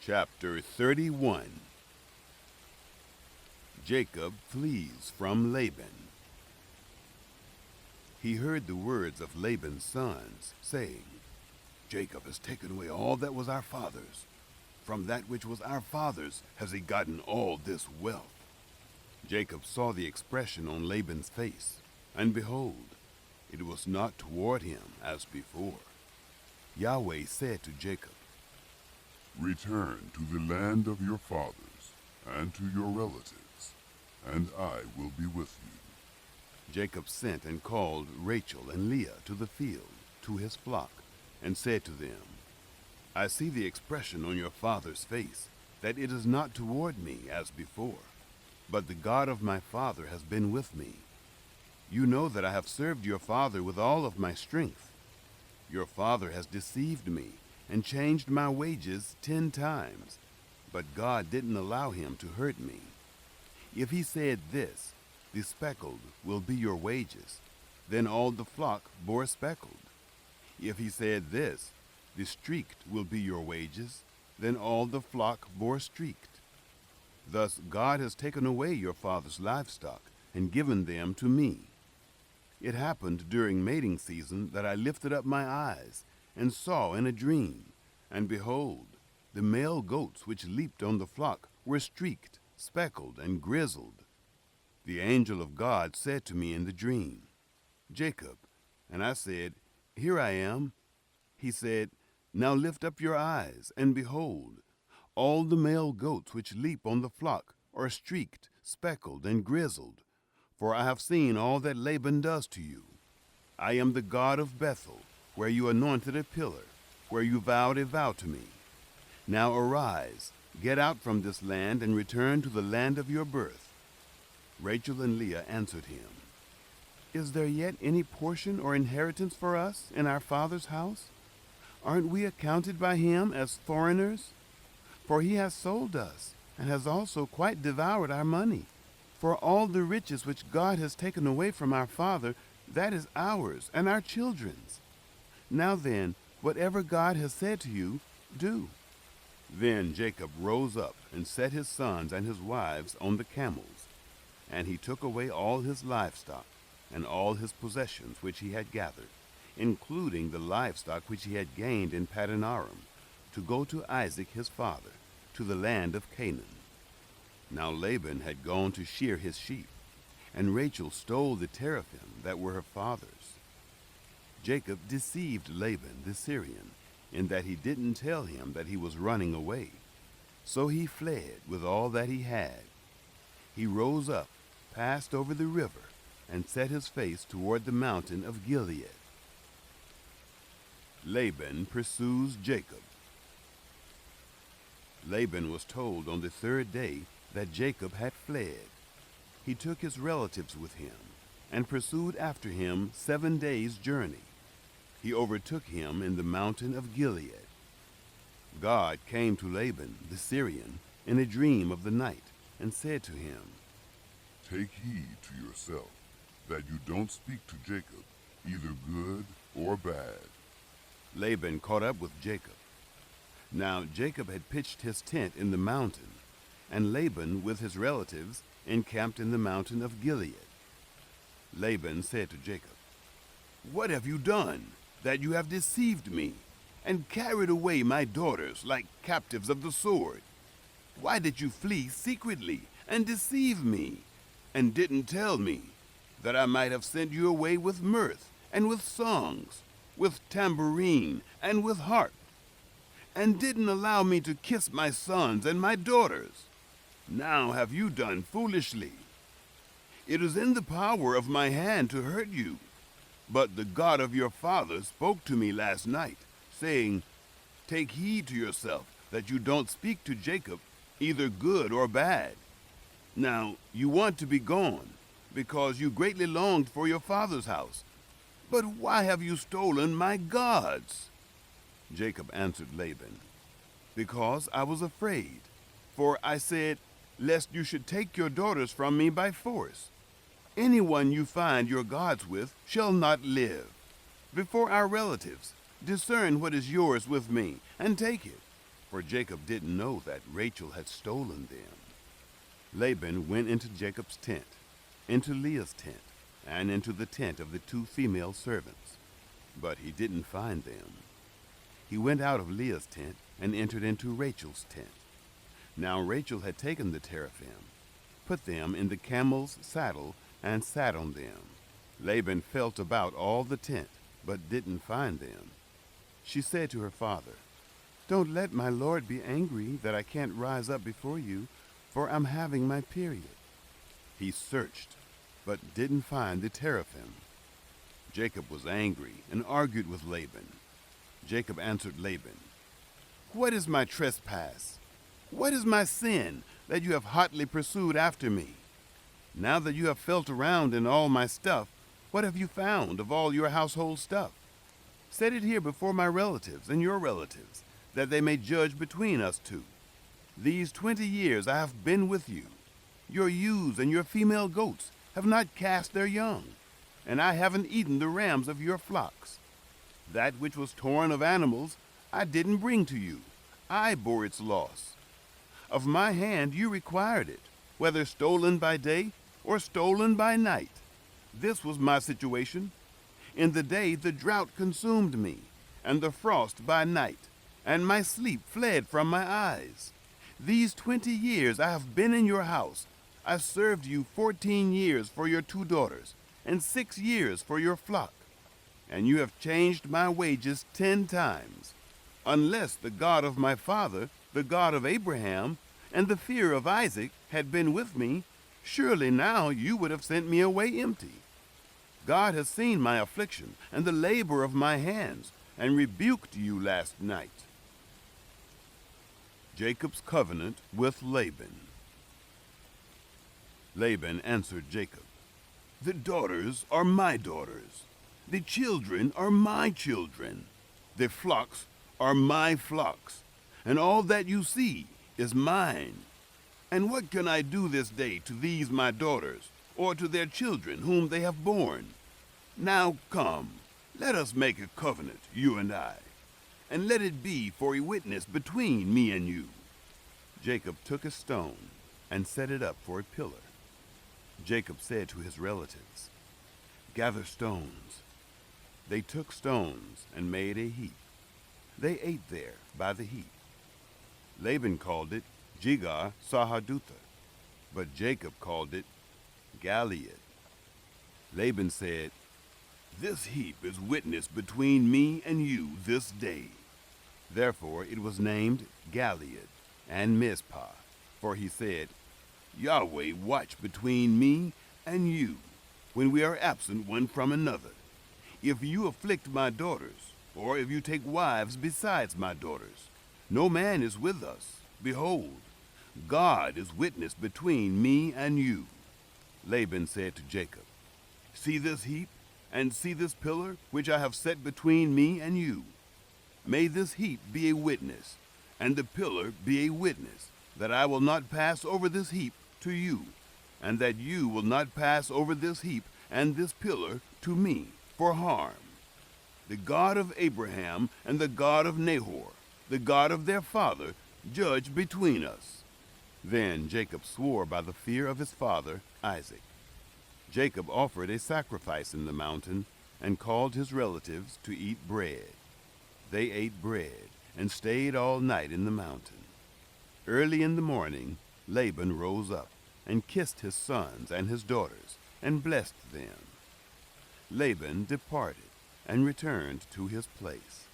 Chapter 31. Jacob flees from Laban. He heard the words of Laban's sons, saying, Jacob has taken away all that was our father's. From that which was our father's has he gotten all this wealth. Jacob saw the expression on Laban's face, and behold, it was not toward him as before. Yahweh said to Jacob, Return to the land of your fathers and to your relatives, and I will be with you. Jacob sent and called Rachel and Leah to the field, to his flock, and said to them, I see the expression on your father's face, that it is not toward me as before, but the God of my father has been with me. You know that I have served your father with all of my strength. Your father has deceived me and changed my wages 10 times, but God didn't allow him to hurt me. If he said this, the speckled will be your wages, then all the flock bore speckled. If he said this, the streaked will be your wages, then all the flock bore streaked. Thus God has taken away your father's livestock and given them to me. It happened during mating season that I lifted up my eyes and saw in a dream, and behold, the male goats which leaped on the flock were streaked, speckled, and grizzled. The angel of God said to me in the dream, Jacob, and I said, Here I am. He said, Now lift up your eyes, and behold, all the male goats which leap on the flock are streaked, speckled, and grizzled, for I have seen all that Laban does to you. I am the God of Bethel, where you anointed a pillar, where you vowed a vow to me. Now arise, get out from this land, and return to the land of your birth. Rachel and Leah answered him, Is there yet any portion or inheritance for us in our father's house? Aren't we accounted by him as foreigners? For he has sold us, and has also quite devoured our money. For all the riches which God has taken away from our father, that is ours and our children's. Now then, whatever God has said to you, do. Then Jacob rose up and set his sons and his wives on the camels, and he took away all his livestock and all his possessions which he had gathered, including the livestock which he had gained in Paddan Aram, to go to Isaac his father, to the land of Canaan. Now Laban had gone to shear his sheep, and Rachel stole the teraphim that were her father's. Jacob deceived Laban the Syrian, in that he didn't tell him that he was running away. So he fled with all that he had. He rose up, passed over the river, and set his face toward the mountain of Gilead. Laban pursues Jacob. Laban was told on the 3rd day that Jacob had fled. He took his relatives with him, and pursued after him 7 days' journey. He overtook him in the mountain of Gilead. God came to Laban the Syrian in a dream of the night, and said to him, Take heed to yourself, that you don't speak to Jacob, either good or bad. Laban caught up with Jacob. Now Jacob had pitched his tent in the mountain, and Laban with his relatives encamped in the mountain of Gilead. Laban said to Jacob, What have you done, that you have deceived me, and carried away my daughters like captives of the sword? Why did you flee secretly and deceive me, and didn't tell me, that I might have sent you away with mirth and with songs, with tambourine and with harp, and didn't allow me to kiss my sons and my daughters? Now have you done foolishly. It is in the power of my hand to hurt you, but the God of your father spoke to me last night, saying, Take heed to yourself that you don't speak to Jacob, either good or bad. Now you want to be gone, because you greatly longed for your father's house. But why have you stolen my gods? Jacob answered Laban, Because I was afraid, for I said, Lest you should take your daughters from me by force. Anyone you find your gods with shall not live. Before our relatives, discern what is yours with me, and take it. for Jacob didn't know that Rachel had stolen them. Laban went into Jacob's tent, into Leah's tent, and into the tent of the 2 female servants, but he didn't find them. He went out of Leah's tent and entered into Rachel's tent. Now Rachel had taken the teraphim, put them in the camel's saddle, and sat on them. Laban felt about all the tent, but didn't find them. She said to her father, "Don't let my lord be angry that I can't rise up before you, for I'm having my period." He searched, but didn't find the teraphim. Jacob was angry and argued with Laban. Jacob answered Laban, "What is my trespass? What is my sin that you have hotly pursued after me? Now that you have felt around in all my stuff, what have you found of all your household stuff? Set it here before my relatives and your relatives, that they may judge between us two. These 20 years I have been with you. Your ewes and your female goats have not cast their young, and I haven't eaten the rams of your flocks. That which was torn of animals I didn't bring to you. I bore its loss. Of my hand you required it, whether stolen by day or stolen by night. This was my situation. In the day the drought consumed me, and the frost by night, and my sleep fled from my eyes. These 20 years I have been in your house. I served you 14 years for your 2 daughters, and 6 years for your flock. And you have changed my wages 10 times. Unless the God of my father, the God of Abraham, and the fear of Isaac had been with me, surely now you would have sent me away empty. God has seen my affliction and the labor of my hands, and rebuked you last night." Jacob's covenant with Laban. Laban answered Jacob, "The daughters are my daughters. The children are my children. The flocks are my flocks, and all that you see is mine. And what can I do this day to these my daughters, or to their children whom they have borne? Now come, let us make a covenant, you and I, and let it be for a witness between me and you." Jacob took a stone and set it up for a pillar. Jacob said to his relatives, "Gather stones." They took stones and made a heap. They ate there by the heap. Laban called it Jegar Sahadutha, but Jacob called it Gilead. Laban said, "This heap is witness between me and you this day." Therefore it was named Gilead and Mizpah, for he said, "Yahweh watch between me and you, when we are absent one from another. If you afflict my daughters, or if you take wives besides my daughters, no man is with us. Behold, God is witness between me and you." Laban said to Jacob, "See this heap, and see this pillar which I have set between me and you. May this heap be a witness, and the pillar be a witness, that I will not pass over this heap to you, and that you will not pass over this heap and this pillar to me for harm. The God of Abraham and the God of Nahor, the God of their father, judge between us." Then Jacob swore by the fear of his father Isaac. Jacob offered a sacrifice in the mountain and called his relatives to eat bread. They ate bread and stayed all night in the mountain. Early in the morning, Laban rose up and kissed his sons and his daughters and blessed them. Laban departed and returned to his place.